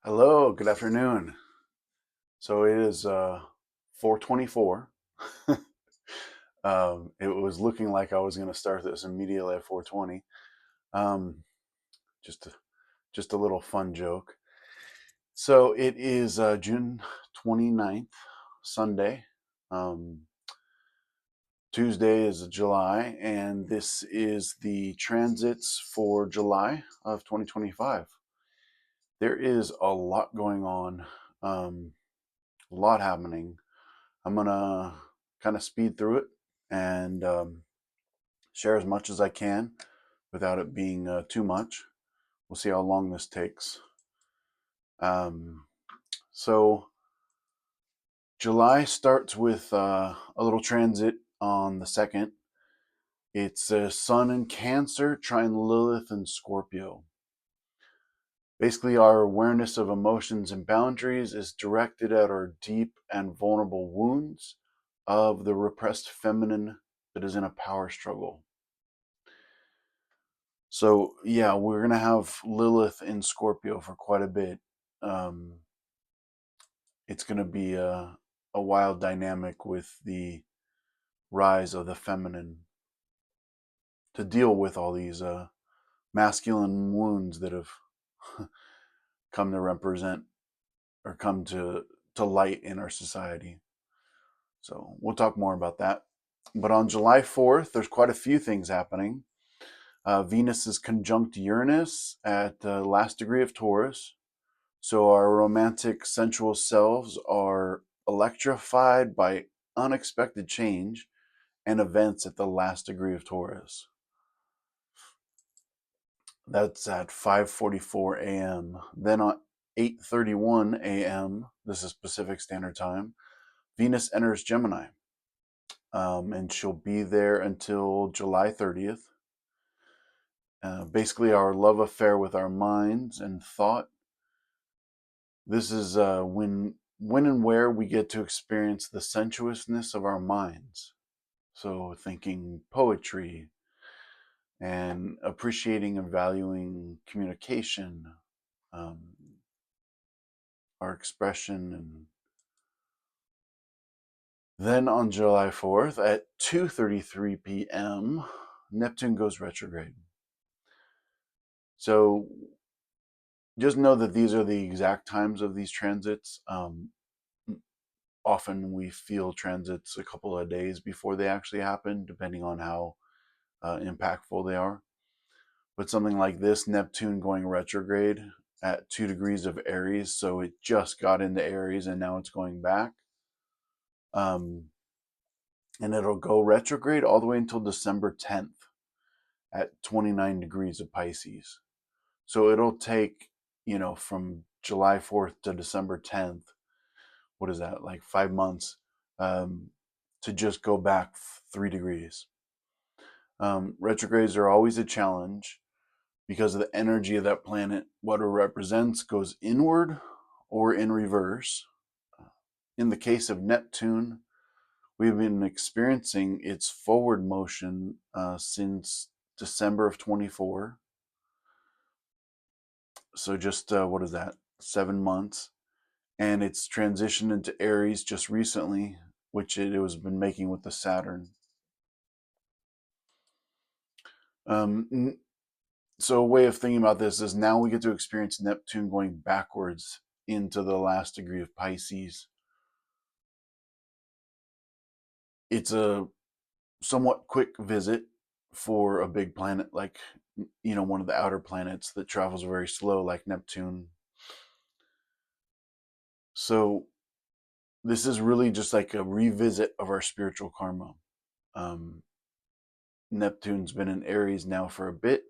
Hello, good afternoon. So it is 4:24. It was looking like I was going to start this immediately at 4:20. Um, just a, just a little fun joke. So it is June 29th, Sunday. Um, Tuesday is July, and this is the transits for July of 2025. There is a lot going on, a lot happening. I'm gonna kind of speed through it and share as much as I can without it being too much. We'll see how long this takes. Um, so July starts with a little transit on the 2nd. It's Sun in Cancer, trine Lilith in Scorpio. Basically, our awareness of emotions and boundaries is directed at our deep and vulnerable wounds of the repressed feminine that is in a power struggle. So yeah, we're gonna have Lilith in Scorpio for quite a bit. Um, it's gonna be a wild dynamic with the rise of the feminine to deal with all these masculine wounds that have come to represent or come to light in our society. So we'll talk more about that. But on July 4th, there's quite a few things happening. Venus is conjunct Uranus at the last degree of Taurus. So our romantic, sensual selves are electrified by unexpected change and events at the last degree of Taurus. That's at 5:44 a.m. Then at 8:31 a.m., this is Pacific Standard Time, Venus enters Gemini. And she'll be there until July 30th. Basically, our love affair with our minds and thought. This is when and where we get to experience the sensuousness of our minds. So thinking poetry and appreciating and valuing communication, um, our expression, and then on July 4th at 2:33 p.m., Neptune goes retrograde. So just know that these are the exact times of these transits. Often we feel transits a couple of days before they actually happen, depending on how impactful they are. But something like this, Neptune going retrograde at 2 degrees of Aries, so it just got into Aries and now it's going back. Um, and it'll go retrograde all the way until December 10th at 29 degrees of Pisces. So it'll take, from July 4th to December 10th, what is that, like 5 months, to just go back 3 degrees. Retrogrades are always a challenge because of the energy of that planet. What it represents goes inward or in reverse. In the case of Neptune, we've been experiencing its forward motion since December of 24. So just, what is that, 7 months. And it's transitioned into Aries just recently, which it has been making with the Saturn. Um, so a way of thinking about this is now we get to experience Neptune going backwards into the last degree of Pisces. It's a somewhat quick visit for a big planet like, one of the outer planets that travels very slow like Neptune. So this is really just like a revisit of our spiritual karma. um, Neptune's been in Aries now for a bit,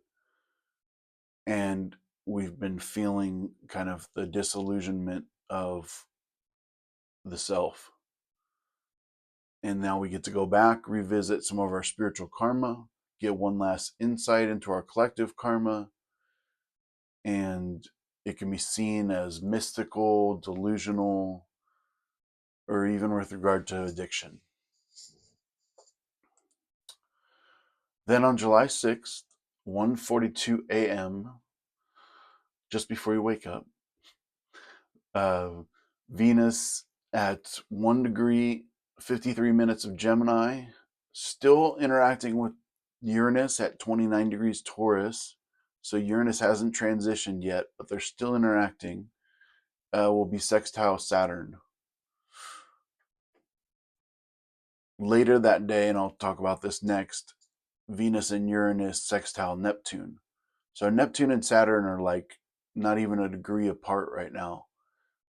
and we've been feeling kind of the disillusionment of the self. And now we get to go back, revisit some of our spiritual karma, get one last insight into our collective karma, and it can be seen as mystical, delusional, or even with regard to addiction. Then on July 6th, 1:42 a.m., just before you wake up, Uh, Venus at 1 degree, 53 minutes of Gemini, still interacting with Uranus at 29 degrees Taurus. So Uranus hasn't transitioned yet, but they're still interacting. Will be sextile Saturn. Later that day, and I'll talk about this next, Venus and Uranus sextile Neptune. So Neptune and Saturn are like not even a degree apart right now.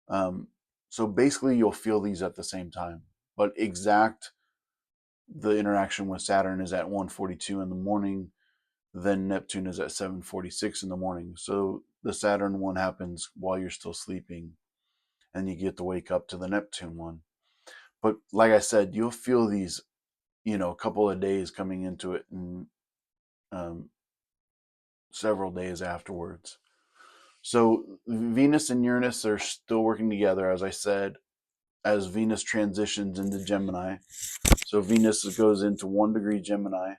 Um, so basically, you'll feel these at the same time. But the interaction with Saturn is at 1:42 in the morning. Then Neptune is at 7:46 in the morning. So the Saturn one happens while you're still sleeping, and you get to wake up to the Neptune one. But like I said, you'll feel these, a couple of days coming into it, and um, several days afterwards. So Venus and Uranus are still working together, as I said, as Venus transitions into Gemini. So Venus goes into 1 degree Gemini,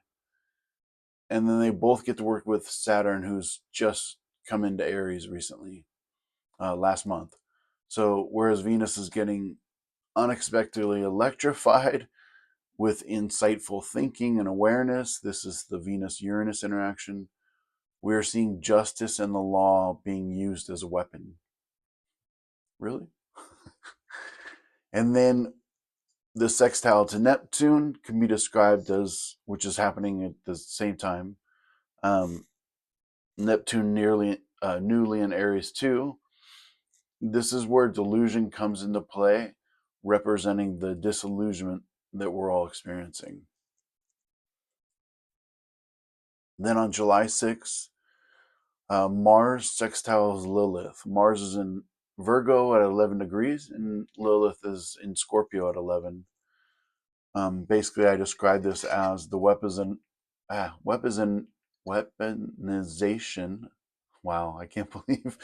and then they both get to work with Saturn, who's just come into Aries recently, last month. So whereas Venus is getting unexpectedly electrified with insightful thinking and awareness, this is the Venus Uranus interaction. We are seeing justice and the law being used as a weapon. Really? And then the sextile to Neptune can be described as, which is happening at the same time, um, Neptune newly in Aries too. This is where delusion comes into play, representing the disillusionment that we're all experiencing. Then on July 6th, Mars sextiles Lilith. Mars is in Virgo at 11 degrees, and Lilith is in Scorpio at 11. Basically, I describe this as the weaponization. Wow, I can't believe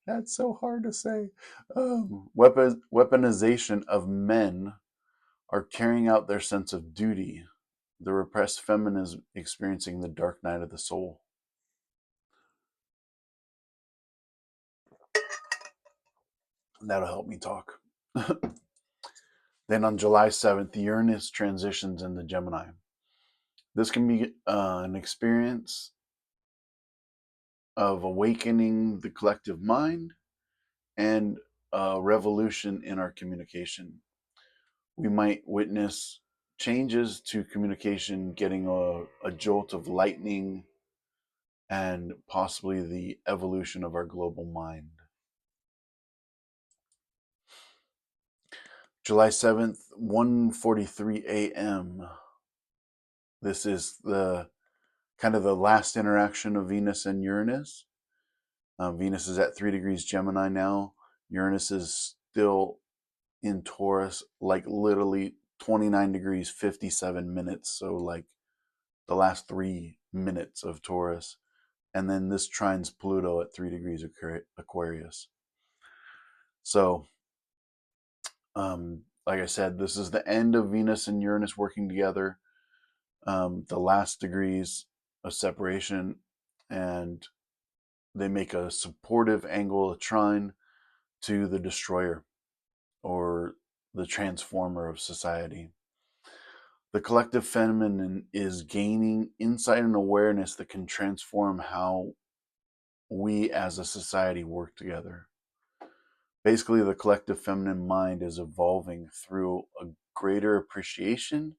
that's so hard to say. Weaponization of men are carrying out their sense of duty. The repressed feminine is experiencing the dark night of the soul. That'll help me talk. Then on July 7th, Uranus transitions into Gemini. This can be an experience of awakening the collective mind and a revolution in our communication. We might witness changes to communication, getting a jolt of lightning, and possibly the evolution of our global mind. July 7th, 1:43 a.m. This is the kind of the last interaction of Venus and Uranus. Venus is at 3 degrees Gemini now. Uranus is still in Taurus, like literally 29 degrees, 57 minutes. So, like the last 3 minutes of Taurus. And then this trines Pluto at 3 degrees Aquarius. So, like I said, this is the end of Venus and Uranus working together, the last degrees of separation, and they make a supportive angle, a trine to the destroyer or the transformer of society. The collective feminine is gaining insight and awareness that can transform how we as a society work together. Basically, the collective feminine mind is evolving through a greater appreciation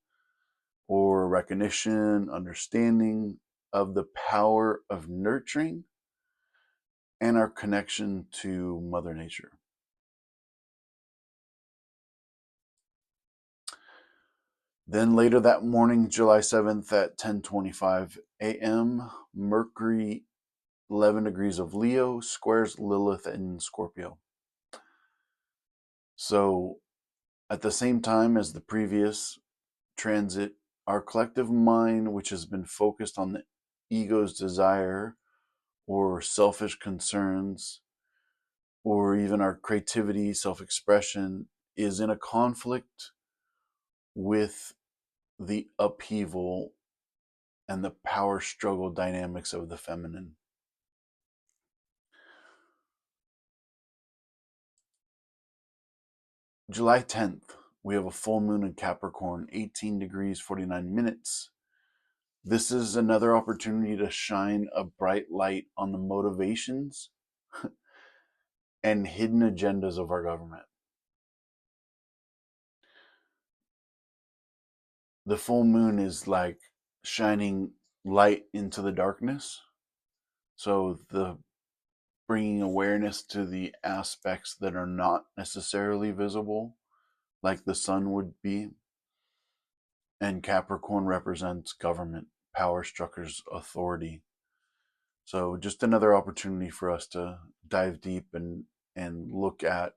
or recognition, understanding of the power of nurturing and our connection to Mother Nature. Then later that morning, July 7th at 10:25 a.m., Mercury 11 degrees of Leo squares Lilith in Scorpio. So at the same time as the previous transit, our collective mind, which has been focused on the ego's desire or selfish concerns, or even our creativity, self expression, is in a conflict with the upheaval and the power struggle dynamics of the feminine. July 10th, we have a full moon in Capricorn, 18 degrees, 49 minutes. This is another opportunity to shine a bright light on the motivations and hidden agendas of our government. The full moon is like shining light into the darkness. So the bringing awareness to the aspects that are not necessarily visible, like the sun would be. And Capricorn represents government, power structures, authority. So just another opportunity for us to dive deep and look at,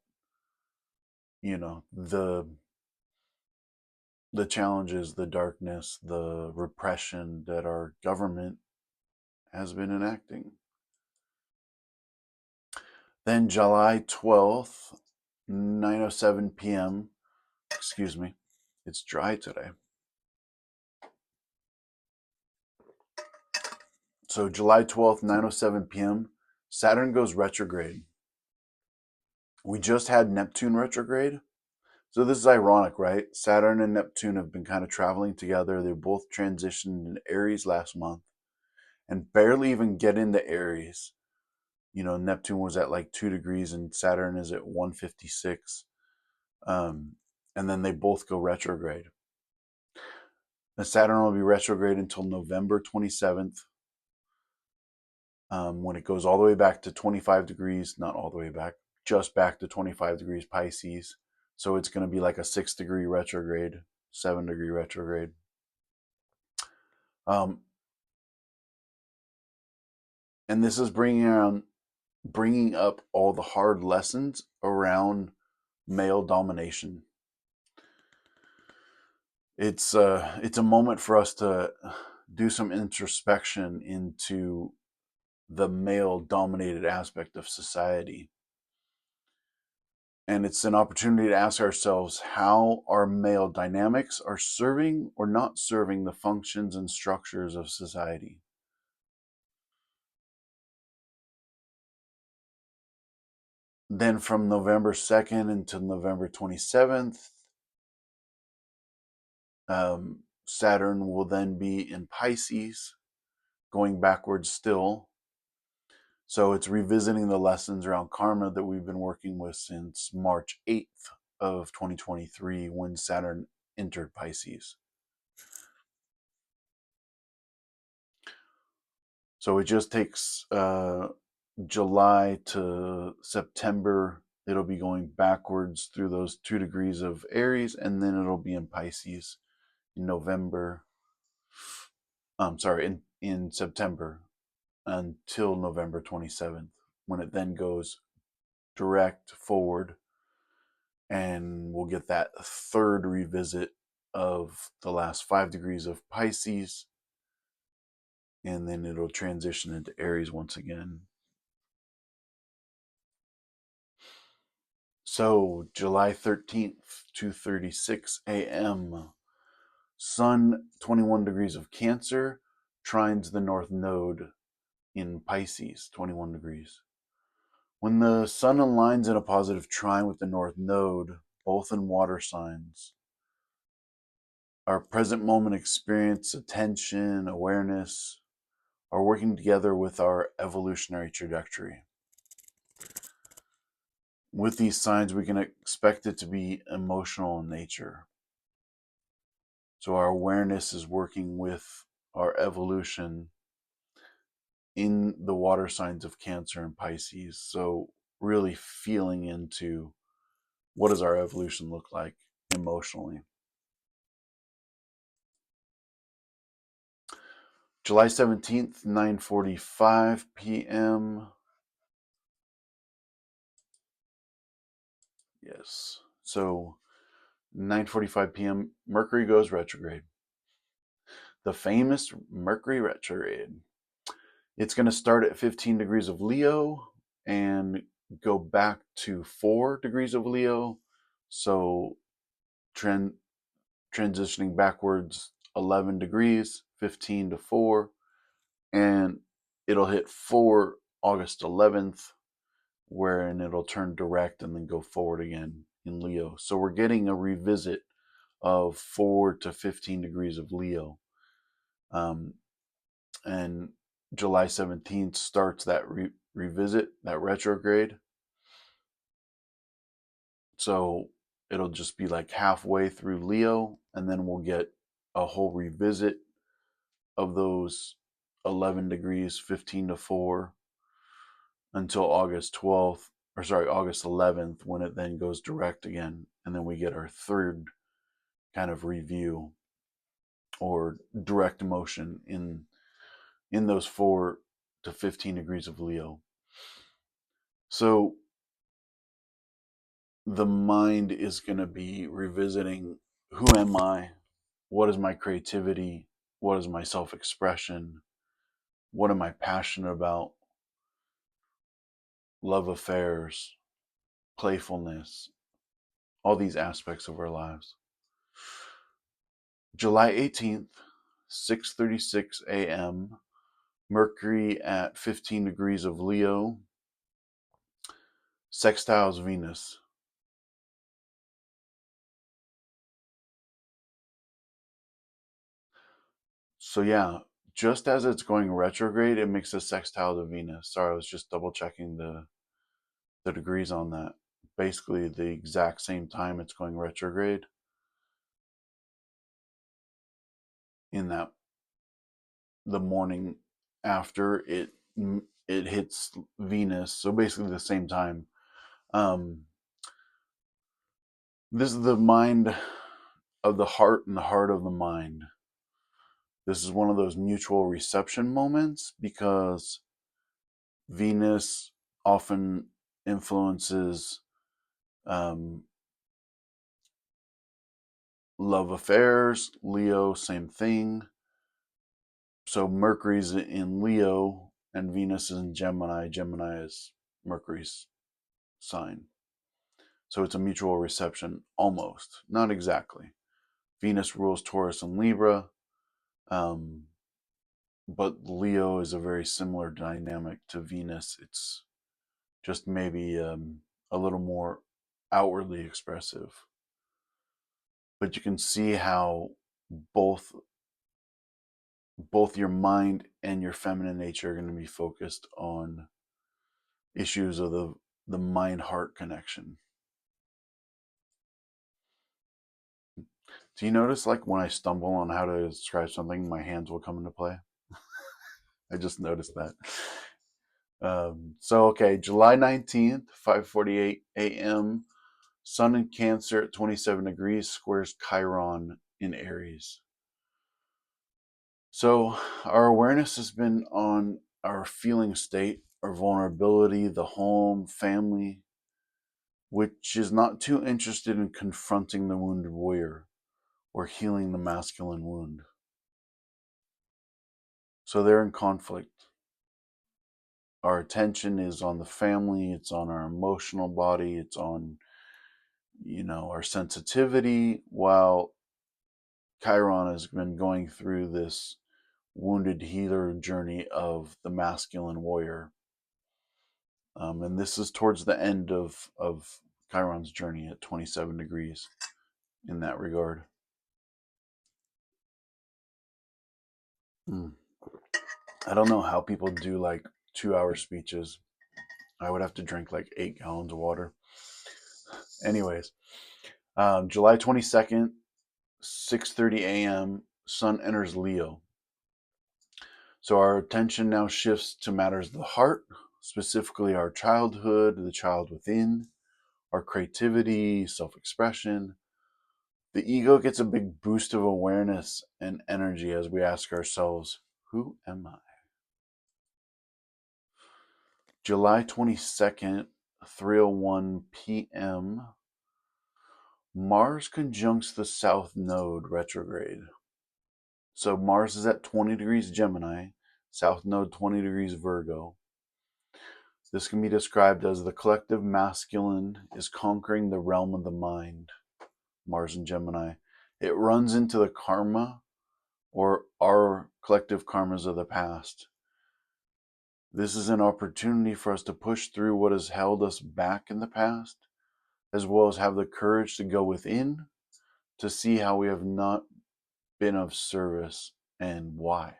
the challenges, the darkness, the repression that our government has been enacting. Then July 12th, 9:07 p.m. Excuse me. It's dry today. So July 12th, 9:07 p.m., Saturn goes retrograde. We just had Neptune retrograde. So this is ironic, right? Saturn and Neptune have been kind of traveling together. They both transitioned into Aries last month and barely even get into Aries. Neptune was at like 2 degrees and Saturn is at 156. And then they both go retrograde. And Saturn will be retrograde until November 27th, when it goes all the way back to 25 degrees, not all the way back, just back to 25 degrees Pisces. So it's going to be like a 6-degree retrograde, 7-degree retrograde. And this is bringing up all the hard lessons around male domination. It's a moment for us to do some introspection into the male dominated aspect of society. And it's an opportunity to ask ourselves how our male dynamics are serving or not serving the functions and structures of society. Then from November 2nd until November 27th, Saturn will then be in Pisces, going backwards still. So it's revisiting the lessons around karma that we've been working with since March 8th of 2023 when Saturn entered Pisces. So it just takes July to September. It'll be going backwards through those 2 degrees of Aries, and then it'll be in Pisces in November. In September until November 27th, when it then goes direct forward, and we'll get that third revisit of the last 5 degrees of Pisces, and then it'll transition into Aries once again. So July 13th, 2:36 a.m., Sun 21 degrees of Cancer trines the North Node in Pisces, 21 degrees. When the Sun aligns in a positive trine with the North Node, both in water signs, our present moment experience, attention, awareness are working together with our evolutionary trajectory. With these signs, we can expect it to be emotional in nature. So our awareness is working with our evolution in the water signs of Cancer and Pisces. So really feeling into what does our evolution look like emotionally. July 17th, 9:45 p.m. Yes. So 9:45 p.m. Mercury goes retrograde. The famous Mercury retrograde. It's going to start at 15 degrees of Leo and go back to 4 degrees of Leo. So transitioning backwards 11 degrees, 15 to 4, and it'll hit 4 August 11th, wherein it'll turn direct and then go forward again in Leo. So we're getting a revisit of 4 to 15 degrees of Leo. And July 17th starts that revisit, that retrograde. So it'll just be like halfway through Leo, and then we'll get a whole revisit of those 11 degrees, 15 to 4, until August 11th, when it then goes direct again. And then we get our third kind of review or direct motion in those 4 to 15 degrees of Leo. So the mind is going to be revisiting, who am I? What is my creativity? What is my self-expression? What am I passionate about? Love affairs, playfulness, all these aspects of our lives. July 18th, 6:36 a.m., Mercury at 15 degrees of Leo, sextiles Venus. So yeah, just as it's going retrograde, it makes a sextile to Venus. Sorry, I was just double checking the degrees on that. Basically, the exact same time it's going retrograde, in that the morning after it hits Venus. So basically the same time. Um, this is the mind of the heart and the heart of the mind. This is one of those mutual reception moments, because Venus often influences um, love affairs. Leo, same thing. So Mercury's in Leo and Venus is in Gemini. Gemini is Mercury's sign. So it's a mutual reception, almost. Not exactly. Venus rules Taurus and Libra, um, but Leo is a very similar dynamic to Venus. It's just maybe a little more outwardly expressive. But you can see how both both your mind and your feminine nature are going to be focused on issues of the mind heart connection. Do you notice, like, when I stumble on how to describe something, my hands will come into play? I just noticed that. So okay, July 19th, 5:48 a.m. Sun in Cancer at 27 degrees squares Chiron in Aries. So our awareness has been on our feeling state, our vulnerability, the home, family, which is not too interested in confronting the wounded warrior or healing the masculine wound. So they're in conflict. Our attention is on the family, it's on our emotional body, it's on, our sensitivity, while Chiron has been going through this wounded healer journey of the masculine warrior. And this is towards the end of Chiron's journey at 27 degrees in that regard. I don't know how people do like 2-hour speeches. I would have to drink like 8 gallons of water. Anyways, July 22nd, 6:30 a.m., Sun enters Leo. So our attention now shifts to matters of the heart, specifically our childhood, the child within, our creativity, self-expression. The ego gets a big boost of awareness and energy as we ask ourselves, who am I? July 22nd, 3:01 p.m., Mars conjuncts the South Node retrograde. So Mars is at 20 degrees Gemini, South Node 20 degrees Virgo. This can be described as the collective masculine is conquering the realm of the mind, Mars and Gemini. It runs into the karma, or our collective karmas of the past. This is an opportunity for us to push through what has held us back in the past, as well as have the courage to go within to see how we have not been of service and why.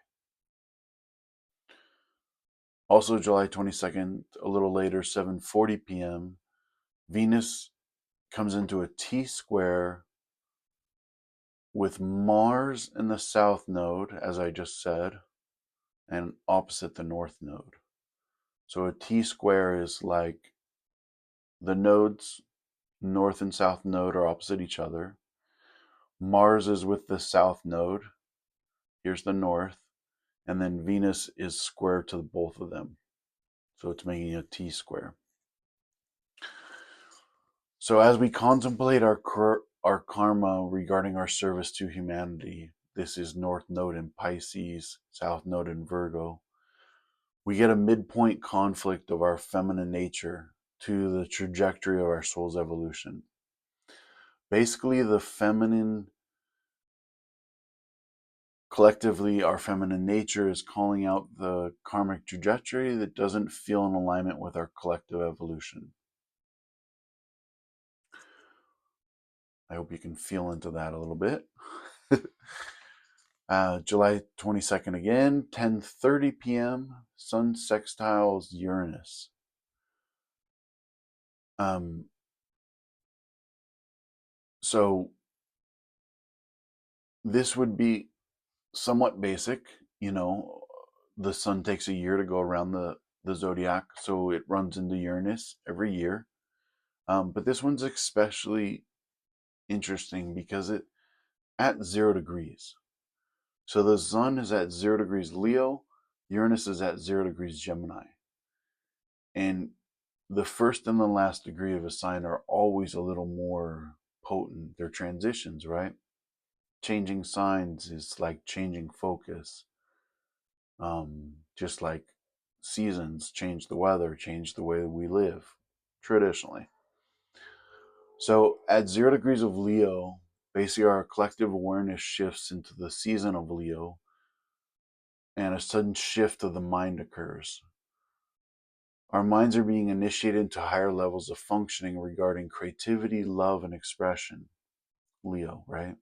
Also, July 22nd, a little later, 7:40 p.m., Venus comes into a T square with Mars in the south node, as I just said, and opposite the north node. So a T square is like the nodes, north and south node, are opposite each other. Mars is with the south node. Here's the north. And then Venus is square to both of them. So it's making a T square. So as we contemplate our karma regarding our service to humanity, this is North Node in Pisces, South Node in Virgo, we get a midpoint conflict of our feminine nature to the trajectory of our soul's evolution. Basically, the feminine, collectively, our feminine nature is calling out the karmic trajectory that doesn't feel in alignment with our collective evolution. I hope you can feel into that a little bit. July 22nd again, 10:30 p.m., Sun sextiles Uranus. So this would be somewhat basic. The sun takes a year to go around the zodiac, so it runs into Uranus every year. But this one's especially interesting because it at 0 degrees. So the sun is at 0 degrees Leo, Uranus is at 0 degrees Gemini. And the first and the last degree of a sign are always a little more potent. They're transitions, right? Changing signs is like changing focus. Just like seasons change the weather, change the way we live traditionally. So at 0 degrees of Leo, basically our collective awareness shifts into the season of Leo, and a sudden shift of the mind occurs. Our minds are being initiated into higher levels of functioning regarding creativity, love, and expression. Leo, right?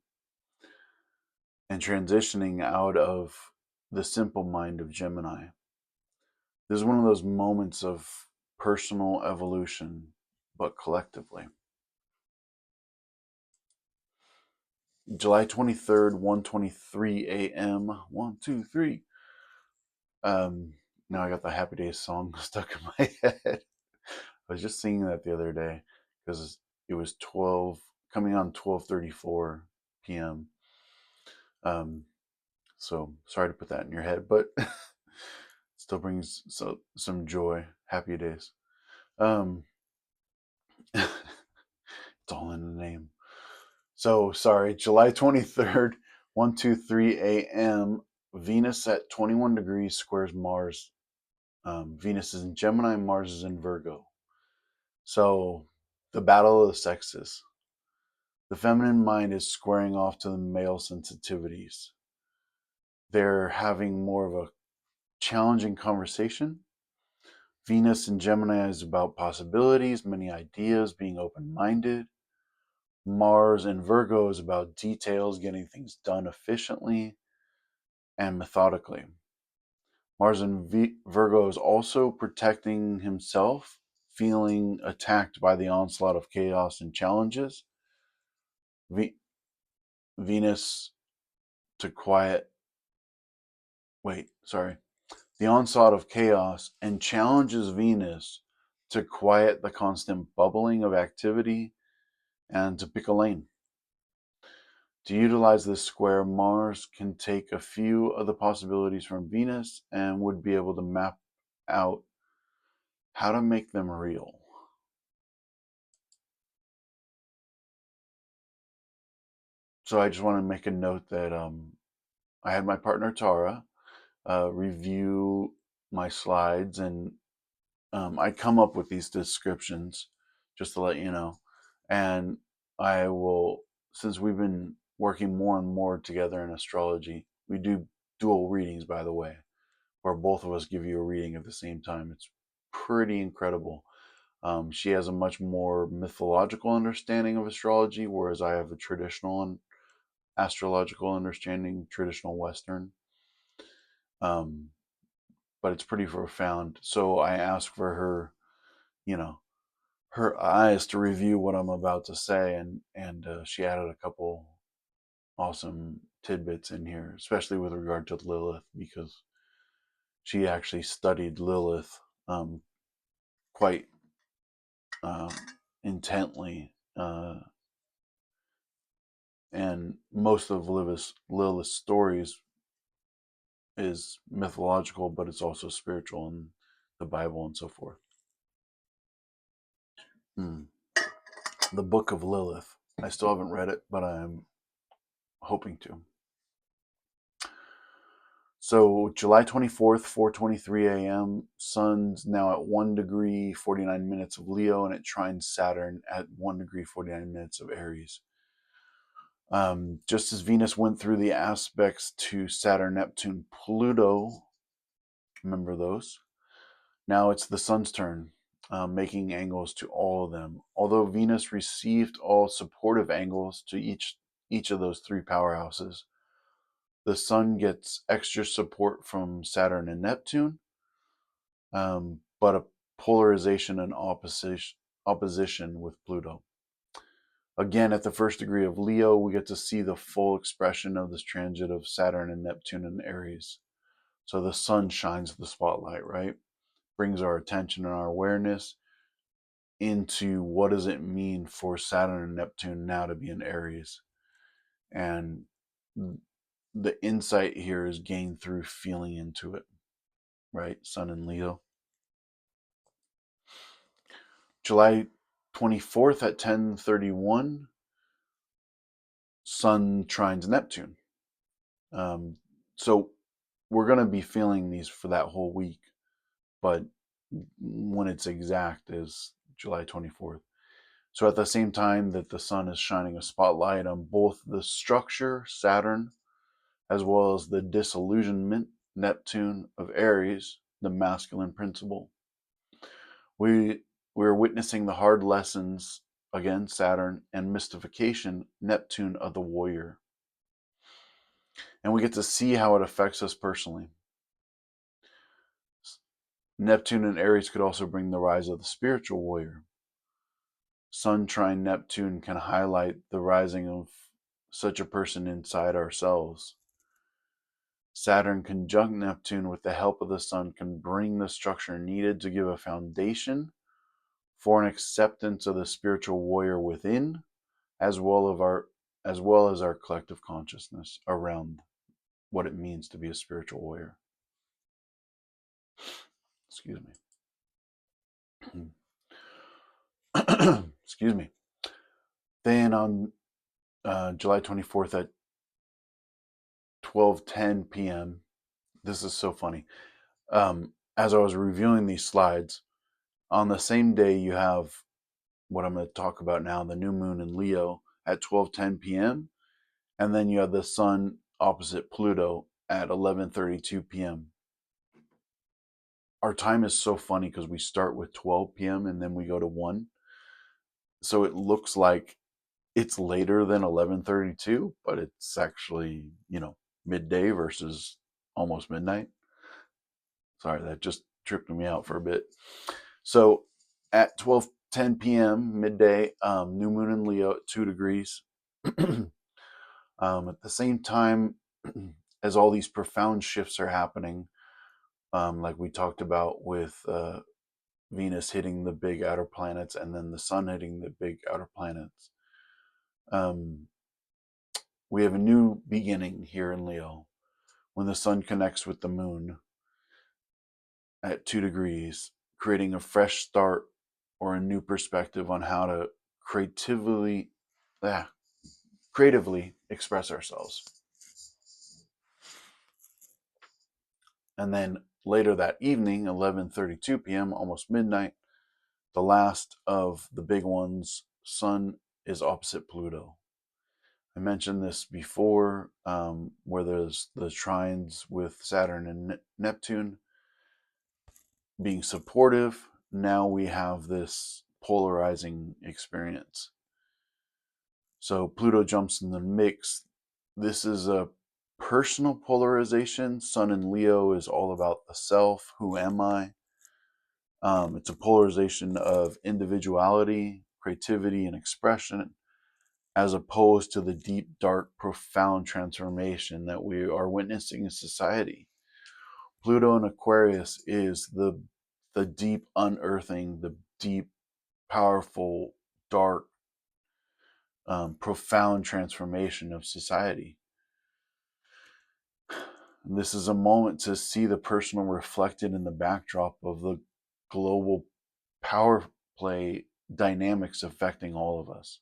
And transitioning out of the simple mind of Gemini. This is one of those moments of personal evolution, but collectively. July 23rd, 1:23 a.m. 1, 2, 3. Now I got the Happy Days song stuck in my head. I was just singing that the other day because it was 12, coming on 12:34 p.m. So sorry to put that in your head, but still brings some joy. Happy Days. It's all in the name. So sorry, July 23rd, 1:23 a.m. Venus at 21 degrees squares Mars. Venus is in Gemini, Mars is in Virgo. So the battle of the sexes. The feminine mind is squaring off to the male sensitivities. They're having more of a challenging conversation. Venus in Gemini is about possibilities, many ideas, being open minded. Mars in Virgo is about details, getting things done efficiently and methodically. Mars in Virgo is also protecting himself, feeling attacked by the onslaught of chaos and challenges. Venus to quiet, the onslaught of chaos and challenges Venus to quiet the constant bubbling of activity and to pick a lane. To utilize this square, Mars can take a few of the possibilities from Venus and would be able to map out how to make them real. So I just want to make a note that I had my partner Tara review my slides, and I come up with these descriptions just to let you know. And I will, since we've been working more and more together in astrology, we do dual readings, by the way, where both of us give you a reading at the same time. It's pretty incredible. She has a much more mythological understanding of astrology, whereas I have a traditional and astrological understanding, traditional Western. Um, but it's pretty profound. So I asked for her, you know, her eyes to review what I'm about to say, and she added a couple awesome tidbits in here, especially with regard to Lilith, because she actually studied Lilith quite uh, intently, and most of Lilith's stories is mythological, but it's also spiritual in the Bible and so forth. Mm. The Book of Lilith. I still haven't read it, but I'm hoping to. So July 24th, 4:23 a.m. Sun's now at 1 degree 49 minutes of Leo, and it trines Saturn at 1 degree 49 minutes of Aries. Just as Venus went through the aspects to Saturn, Neptune, Pluto, remember those? Now it's the Sun's turn, making angles to all of them. Although Venus received all supportive angles to each of those three powerhouses, the Sun gets extra support from Saturn and Neptune, but a polarization and opposition with Pluto. Again, at the first degree of Leo, we get to see the full expression of this transit of Saturn and Neptune in Aries. So the Sun shines the spotlight, right? Brings our attention and our awareness into what does it mean for Saturn and Neptune now to be in Aries. And the insight here is gained through feeling into it, right? Sun and Leo. July 24th at 10:31, Sun trines Neptune. So we're going to be feeling these for that whole week, but when it's exact is July 24th. So at the same time that the Sun is shining a spotlight on both the structure, Saturn, as well as the disillusionment, Neptune of Aries, the masculine principle. We're witnessing the hard lessons, again, Saturn, and mystification, Neptune of the warrior. And we get to see how it affects us personally. Neptune and Aries could also bring the rise of the spiritual warrior. Sun trine Neptune can highlight the rising of such a person inside ourselves. Saturn conjunct Neptune with the help of the Sun can bring the structure needed to give a foundation for an acceptance of the spiritual warrior within, as well as our collective consciousness around what it means to be a spiritual warrior. Excuse me. Excuse me. Then on July 24th at 12:10 p.m., this is so funny. As I was reviewing these slides, on the same day you have what I'm going to talk about now, the new moon in Leo at 12:10 p.m., and then you have the Sun opposite Pluto at 11:32 p.m. Our time is so funny because we start with 12 p.m. and then we go to 1. So it looks like it's later than 11:32, but it's actually, midday versus almost midnight. Sorry, that just tripped me out for a bit. So at 12:10 p.m. midday, new moon in Leo at 2 degrees. At the same time as all these profound shifts are happening, like we talked about with Venus hitting the big outer planets and then the Sun hitting the big outer planets. We have a new beginning here in Leo when the Sun connects with the Moon at 2 degrees, creating a fresh start or a new perspective on how to creatively express ourselves. And then later that evening, 11:32 p.m., almost midnight, the last of the big ones, Sun is opposite Pluto. I mentioned this before, where there's the trines with Saturn and Neptune being supportive, now we have this polarizing experience. So Pluto jumps in the mix. This is a personal polarization. Sun in Leo is all about the self. Who am I? It's a polarization of individuality, creativity, and expression, as opposed to the deep, dark, profound transformation that we are witnessing in society. Pluto in Aquarius is the deep unearthing, the deep, powerful, dark, profound transformation of society. And this is a moment to see the personal reflected in the backdrop of the global power play dynamics affecting all of us.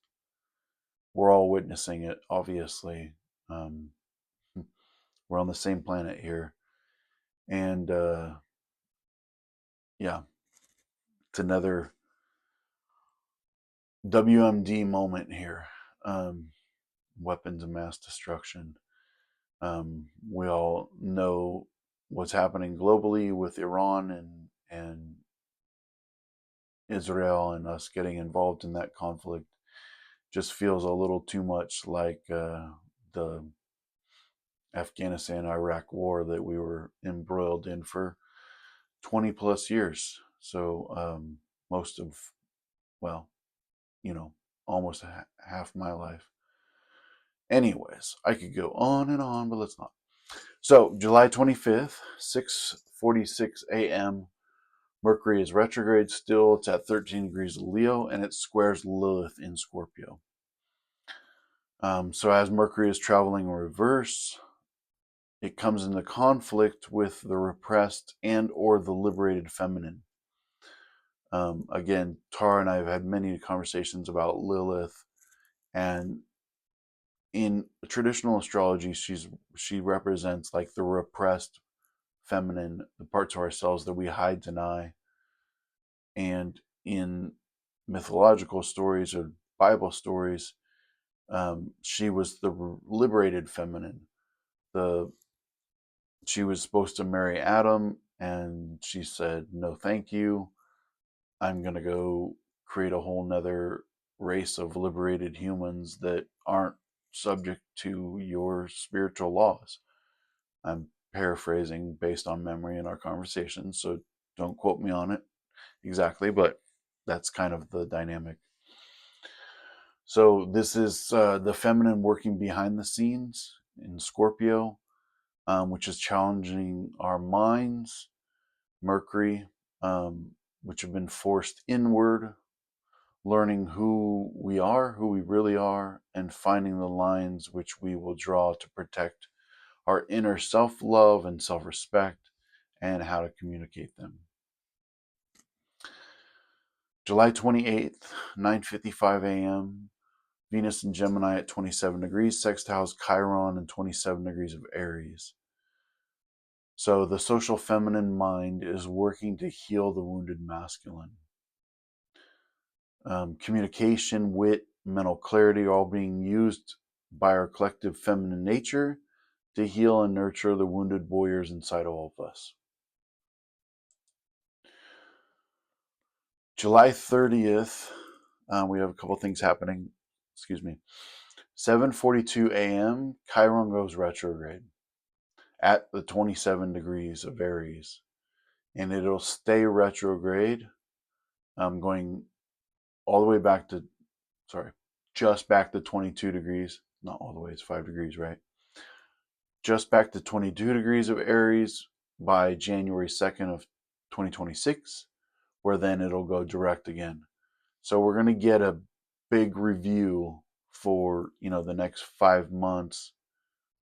We're all witnessing it, obviously. Um, we're on the same planet here. And yeah, it's another WMD moment here. Weapons of mass destruction. We all know what's happening globally with Iran and Israel, and us getting involved in that conflict just feels a little too much like the Afghanistan Iraq war that we were embroiled in for 20 plus years. So most of, well, almost half my life. Anyways, I could go on and on, but let's not. So July 25th, 6:46 a.m. Mercury is retrograde still. It's at 13 degrees of Leo, and it squares Lilith in Scorpio. So as Mercury is traveling in reverse, it comes into conflict with the repressed and or the liberated feminine. Again, Tara and I have had many conversations about Lilith, and in traditional astrology, she represents like the repressed feminine, the parts of ourselves that we hide, deny. And in mythological stories or Bible stories, she was the liberated feminine. The She was supposed to marry Adam, and she said, "No, thank you. I'm gonna go create a whole nother race of liberated humans that aren't subject to your spiritual laws." I'm paraphrasing based on memory in our conversation, so don't quote me on it exactly, but that's kind of the dynamic. So this is the feminine working behind the scenes in Scorpio, which is challenging our minds. Mercury, which have been forced inward, learning who we really are, and finding the lines which we will draw to protect our inner self love and self respect, and how to communicate them. July 28th, 9:55 a.m. Venus in Gemini at 27 degrees, sextiles Chiron and 27 degrees of Aries. So the social feminine mind is working to heal the wounded masculine. Communication, wit, mental clarity are all being used by our collective feminine nature to heal and nurture the wounded warriors inside all of us. July 30th, we have a couple things happening. Excuse me. 7:42 a.m. Chiron goes retrograde at the 27 degrees of Aries, and it'll stay retrograde, going all the way back to, sorry, just back to 22 degrees. Not all the way, it's 5 degrees, right? Just back to 22 degrees of Aries by January 2nd of 2026, where then it'll go direct again. So we're going to get a big review for, the next 5 months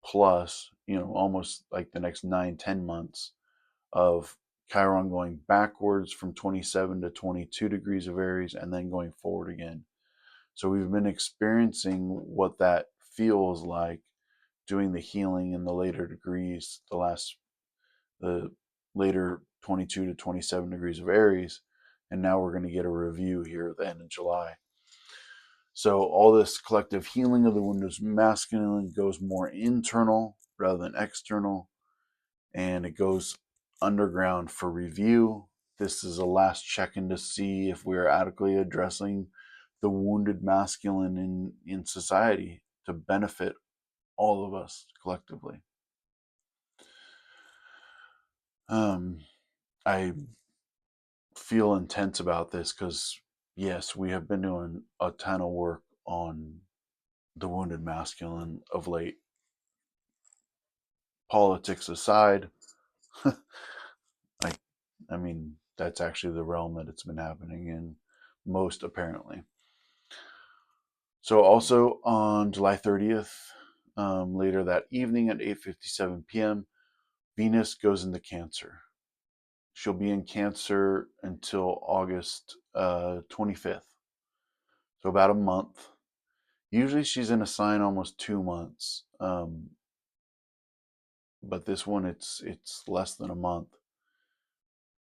plus, almost like the next 9-10 months of Chiron going backwards from 27 to 22 degrees of Aries and then going forward again. So we've been experiencing what that feels like, doing the healing in the later degrees, the later 22 to 27 degrees of Aries, and now we're going to get a review here at the end of July. So all this collective healing of the wounded masculine goes more internal rather than external, and it goes underground for review. this is a last check-in to see if we're adequately addressing the wounded masculine in society to benefit all of us collectively. I feel intense about this because, yes, we have been doing a ton of work on the wounded masculine of late. Politics aside, I, I mean, that's actually the realm that it's been happening in most, apparently. So, also on July 30th, later that evening at 8:57 p.m., Venus goes into Cancer. She'll be in Cancer until August 25th, so about a month. Usually she's in a sign almost 2 months, but this one it's less than a month.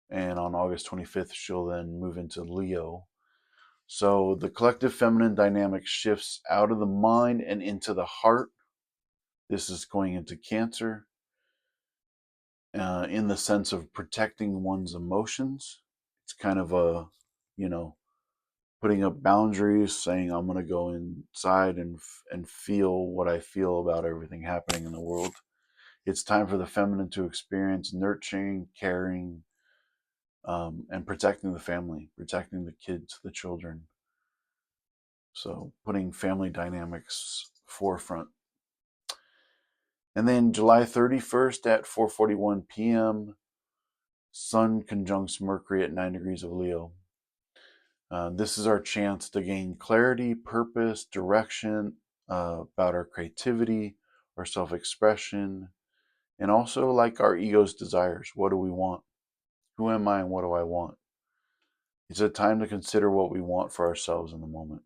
And on August 25th, she'll then move into Leo. So the collective feminine dynamic shifts out of the mind and into the heart. This is going into Cancer, in the sense of protecting one's emotions. It's kind of a, you know, putting up boundaries, saying I'm going to go inside and feel what I feel about everything happening in the world. It's time for the feminine to experience nurturing, caring, and protecting the family, protecting the kids, the children. So putting family dynamics forefront. And then July 31st at 4:41 p.m., Sun conjuncts Mercury at 9 degrees of Leo. This is our chance to gain clarity, purpose, direction, about our creativity, our self-expression, and also like our ego's desires. What do we want? Who am I and what do I want? It's a time to consider what we want for ourselves in the moment.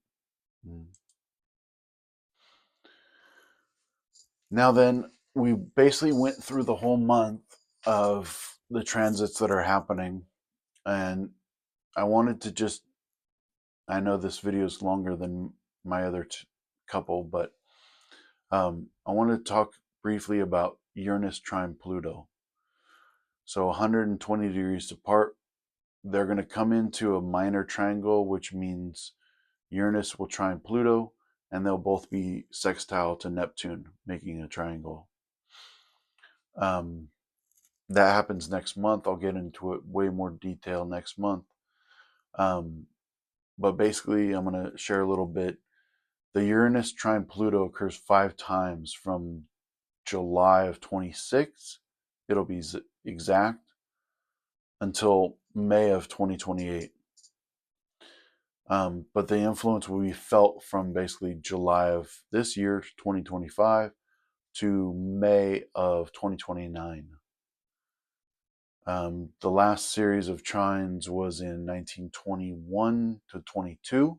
Now then, we basically went through the whole month of the transits that are happening, and I wanted to just, I know this video is longer than my other couple, but I want to talk briefly about Uranus trine Pluto. So 120 degrees apart, they're going to come into a minor triangle, which means Uranus will trine Pluto, and they'll both be sextile to Neptune, making a triangle. That happens next month. I'll get into it way more detail next month. But basically, I'm going to share a little bit. The Uranus trine Pluto occurs 5 times from July of 26, it'll be exact, until May of 2028. But the influence will be felt from basically July of this year, 2025, to May of 2029. The last series of trines was in 1921 to 22,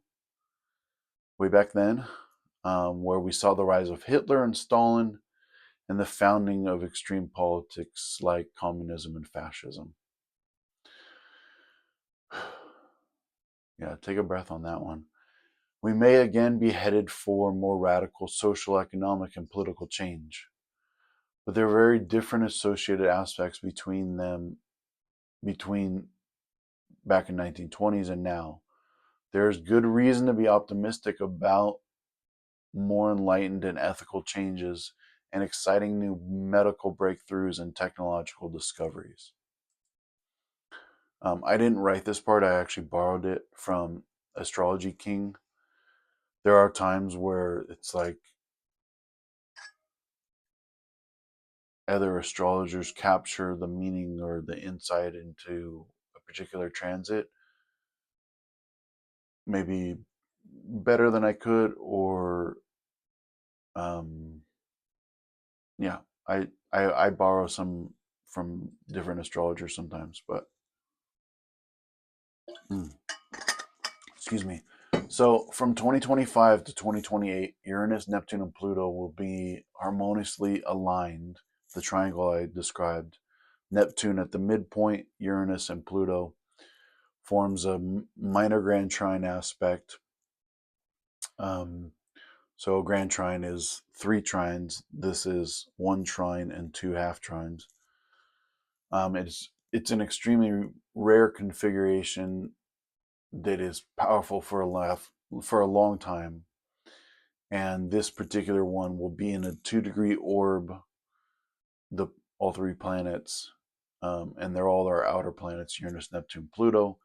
way back then, where we saw the rise of Hitler and Stalin and the founding of extreme politics like communism and fascism. Yeah, take a breath on that one. We may again be headed for more radical social, economic, and political change, but there are very different associated aspects between them, between back in 1920s and now. There's good reason to be optimistic about more enlightened and ethical changes and exciting new medical breakthroughs and technological discoveries. I didn't write this part, I actually borrowed it from Astrology King. There are times where it's like other astrologers capture the meaning or the insight into a particular transit maybe better than I could, or um, yeah, I borrow some from different astrologers sometimes, but excuse me. So from 2025 to 2028, Uranus, Neptune, and Pluto will be harmoniously aligned, the triangle I described. Neptune at the midpoint, Uranus and Pluto forms a minor grand trine aspect. So a grand trine is 3 trines. This is 1 trine and 2 half trines. It's it's an extremely rare configuration that is powerful for a long time. And this particular one will be in a 2-degree orb, the all three planets, and they're all our outer planets, Uranus, Neptune, Pluto,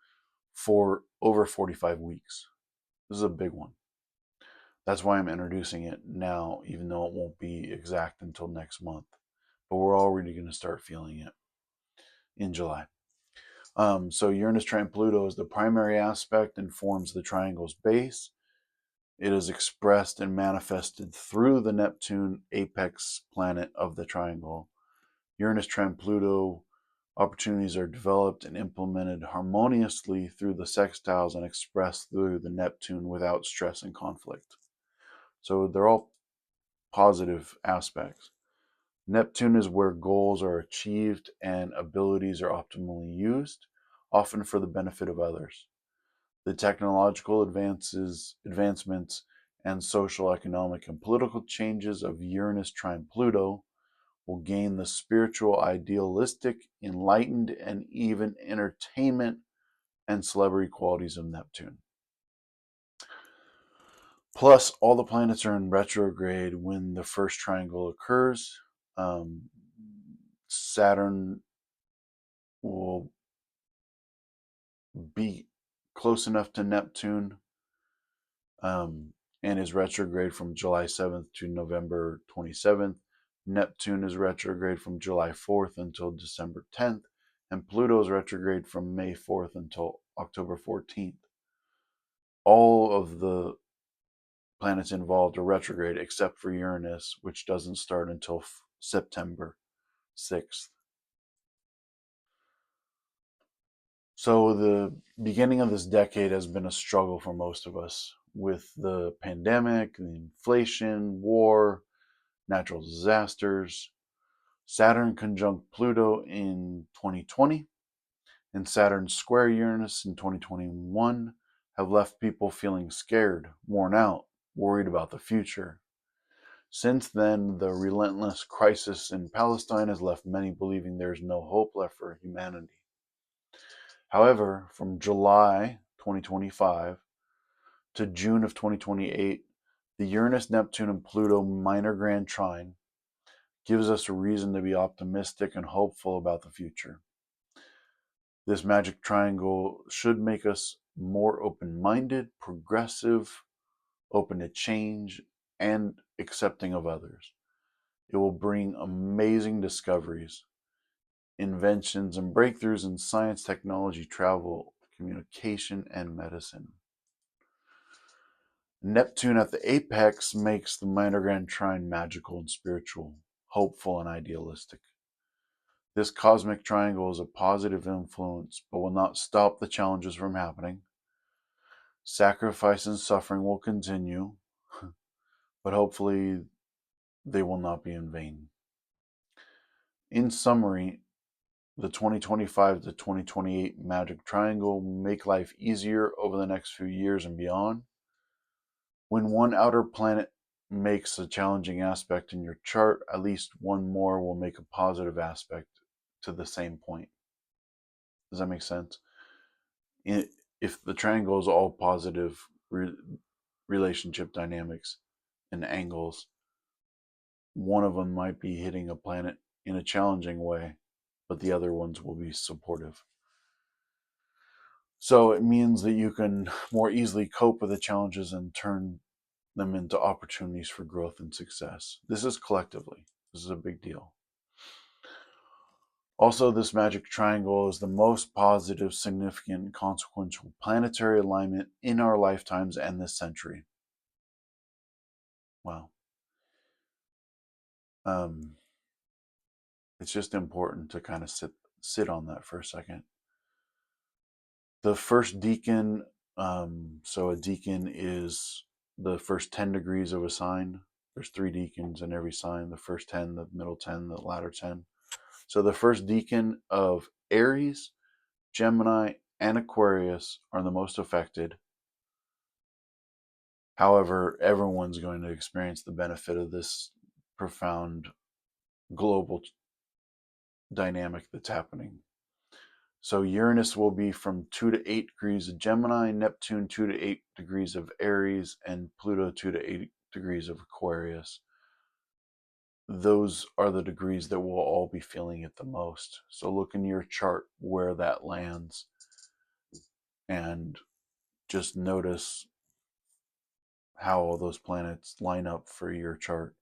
for over 45 weeks. This is a big one. That's why I'm introducing it now, even though it won't be exact until next month. But we're already going to start feeling it in July. So Uranus trine Pluto is the primary aspect and forms the triangle's base. It is expressed and manifested through the Neptune apex planet of the triangle. Uranus trine Pluto opportunities are developed and implemented harmoniously through the sextiles and expressed through the Neptune without stress and conflict. So they're all positive aspects. Neptune is where goals are achieved and abilities are optimally used, often for the benefit of others. The technological advancements, and social, economic, and political changes of Uranus trine Pluto will gain the spiritual, idealistic, enlightened, and even entertainment and celebrity qualities of Neptune. Plus, all the planets are in retrograde when the first triangle occurs. Saturn will be close enough to Neptune, and is retrograde from July 7th to November 27th. Neptune is retrograde from July 4th until December 10th, and Pluto is retrograde from May 4th until October 14th. All of the planets involved are retrograde except for Uranus, which doesn't start until September 6th. So the beginning of this decade has been a struggle for most of us with the pandemic, the inflation, war, natural disasters. Saturn conjunct Pluto in 2020 and Saturn square Uranus in 2021 have left people feeling scared, worn out, worried about the future. Since then, the relentless crisis in Palestine has left many believing there is no hope left for humanity. However, from July 2025 to June of 2028, the Uranus, Neptune, and Pluto minor grand trine gives us a reason to be optimistic and hopeful about the future. This magic triangle should make us more open-minded, progressive, open to change, and accepting of others. It will bring amazing discoveries, inventions, and breakthroughs in science, technology, travel, communication, and medicine. Neptune at the apex makes the minor grand trine magical and spiritual, hopeful and idealistic. This cosmic triangle is a positive influence, but will not stop the challenges from happening. Sacrifice and suffering will continue, but hopefully they will not be in vain. In summary, the 2025 to 2028 Magic Triangle will make life easier over the next few years and beyond. When one outer planet makes a challenging aspect in your chart, at least one more will make a positive aspect to the same point. Does that make sense? If the triangle is all positive relationship dynamics and angles, one of them might be hitting a planet in a challenging way, but the other ones will be supportive. So it means that you can more easily cope with the challenges and turn them into opportunities for growth and success. This is collectively. This is a big deal. Also, this magic triangle is the most positive, significant, and consequential planetary alignment in our lifetimes and this century. Wow. It's just important to kind of sit on that for a second. The first decan, so a decan is the first 10 degrees of a sign. There's 3 decans in every sign, the first 10, the middle 10, the latter 10. So the first decan of Aries, Gemini, and Aquarius are the most affected. However, everyone's going to experience the benefit of this profound global dynamic that's happening. So Uranus will be from 2 to 8 degrees of Gemini, Neptune 2 to 8 degrees of Aries, and Pluto 2 to 8 degrees of Aquarius. Those are the degrees that we'll all be feeling it the most. So look in your chart where that lands and just notice how all those planets line up for your chart.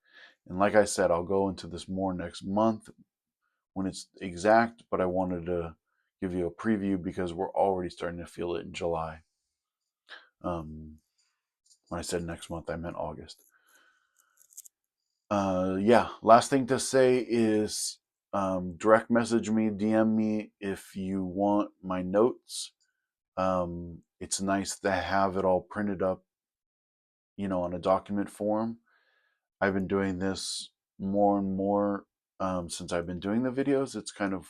And like I said, I'll go into this more next month when it's exact, but I wanted to give you a preview because we're already starting to feel it in July. When I said next month, I meant August. Yeah, last thing to say is direct message me, DM me if you want my notes. It's nice to have it all printed up, on a document form. I've been doing this more and more since I've been doing the videos. It's kind of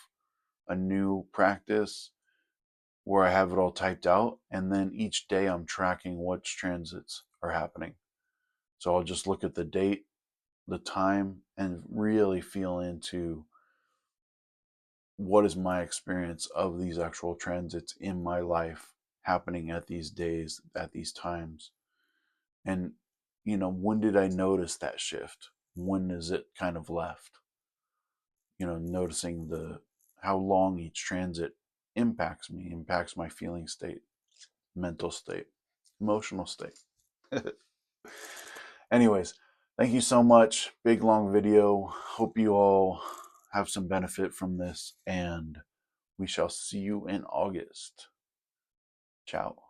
a new practice where I have it all typed out, and then each day I'm tracking which transits are happening. So I'll just look at the date, the time, and really feel into what is my experience of these actual transits in my life happening at these days, at these times. And, when did I notice that shift? When is it kind of left? Noticing how long each transit impacts me, impacts my feeling state, mental state, emotional state. Anyways, thank you so much. Big long video. Hope you all have some benefit from this, and we shall see you in August. Ciao.